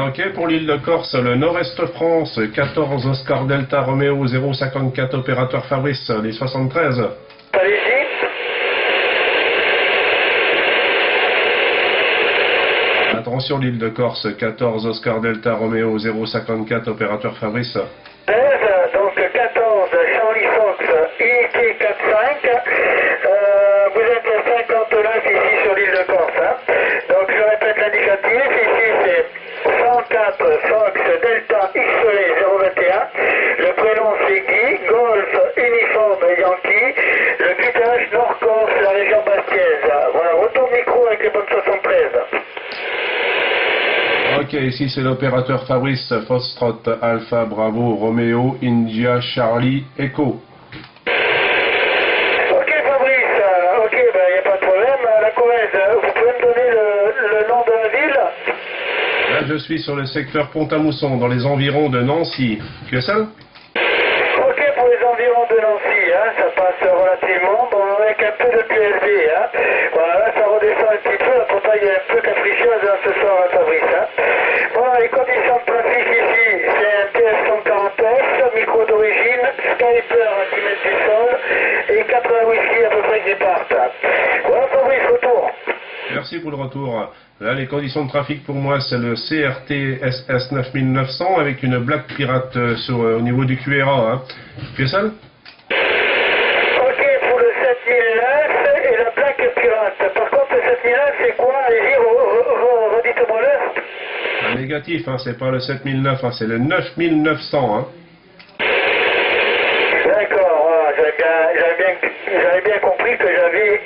Ok, pour l'île de Corse, le Nord-Est France, 14 Oscar Delta Romeo 054 opérateur Fabrice, les 73. Allez-y. Attention l'île de Corse, 14 Oscar Delta Romeo 054 opérateur Fabrice. 13, donc 14, Charlie Fox, unité 45. Vous êtes 59 ici sur l'île de Corse. Hein. Donc je répète l'indicatif, ici c'est 104 Fox Delta XLE 021. Le prénom c'est Guy, Golf Uniforme Yankee. Le cutage Nord-Corse, la région bastiaise. Voilà, retour micro avec les bonnes 73. Ok, ici c'est l'opérateur Fabrice, Foxtrot, Alpha, Bravo, Romeo, India, Charlie, Echo. Ok Fabrice, ok, ben y a pas de problème. La Corrèze, vous pouvez me donner le nom de la ville? Là je suis sur le secteur Pont-à-Mousson, dans les environs de Nancy. Que ça? Ok pour les environs de Nancy, hein, ça passe relativement, bon avec un peu de PSB, hein. Voilà, ça redescend un petit peu, la campagne est un peu capricieuse hein, ce soir à Fabrice. Hein. Bon, les conditions de trafic ici, c'est un TF140S, micro d'origine, Skyper qui met du sol, et 80 whisky à peu près qui partent. Voilà Fabrice, retour. Merci pour le retour. Là, les conditions de trafic pour moi, c'est le CRT SS 9900 avec une Black Pirate au niveau du QRA. Hein. Tu es seul? Ok pour le 7009 et la Black Pirate. Par contre, le 7009, c'est quoi? Allez-y, redites-moi le. Un négatif, hein, c'est pas le 7009, hein, c'est le 9900. Hein. D'accord, voilà, j'avais bien compris que j'avais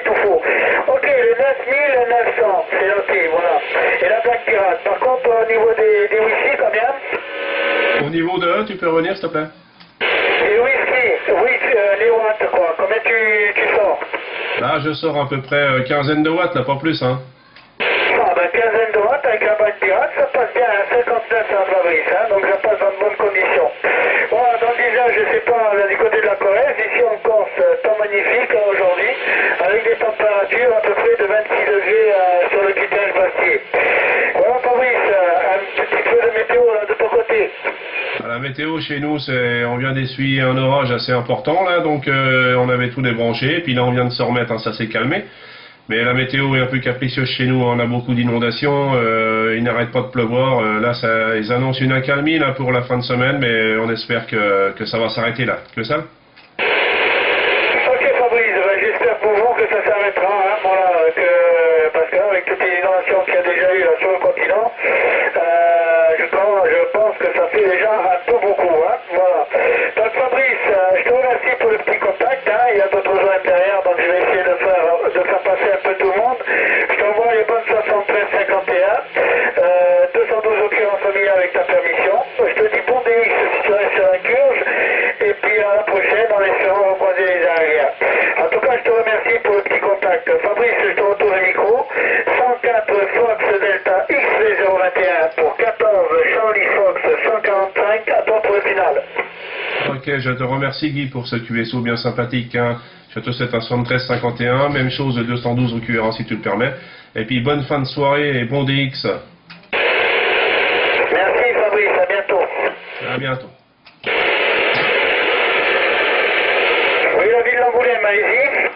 tout faux. Ok, le 9900, c'est noté, voilà. Et la Black Pirate. Par contre, au niveau des whisky, combien? Au niveau de 1, tu peux revenir s'il te plaît? Les whisky, oui, les watts, quoi. Combien tu sors? Là, je sors à peu près quinzaine de watts, là, pas plus. Hein. Ah, ben, quinzaine de watts avec la Black Pirate, ça passe bien à 59 à Fabrice, hein, donc ça passe dans de bonnes conditions. Voilà, dans le visage, je sais pas, là, du côté de la Corrèze, ici en Corse, temps magnifique hein, aujourd'hui, avec des températures à peu près de 26 degrés sur le cutage Bastier. Voilà Fabrice, un petit peu de météo là de ton côté. La météo chez nous, on vient d'essuyer un orage assez important là, donc on avait tout débranché, puis là on vient de se remettre, hein, ça s'est calmé. Mais la météo est un peu capricieuse chez nous, on a beaucoup d'inondations, il n'arrête pas de pleuvoir. Là, ils annoncent une accalmie là, pour la fin de semaine, mais on espère que ça va s'arrêter là. Que ça? Ok Fabrice, ben, j'espère pour vous que ça s'arrêtera, hein, voilà, parce qu'avec toutes les inondations qu'il y a déjà eu là, sur le continent, je pense que ça fait déjà un peu beaucoup. Hein, voilà. Donc Fabrice, je te remercie pour le petit contact, hein, il y a d'autres zones derrière, donc je vais essayer de faire passer un peu tout le monde. Je t'envoie les bonnes 73-51, 212 occurrences familiales avec ta permission. Je te dis bon DX si tu restes sur la curve, et puis à la prochaine, en espérant recroiser les arrières. En tout cas, je te remercie pour le petit contact. Fabrice, je te retourne le micro. 104 Fox Delta XV 021 pour 14 Charlie Fox 145, à toi pour le final. Ok, je te remercie Guy pour ce QSO bien sympathique. Hein. Je te souhaite un 73-51, même chose de 212 au QRA si tu le permets. Et puis bonne fin de soirée et bon DX. Merci Fabrice, à bientôt. À bientôt. Oui, la ville d'Angoulême, allez-y.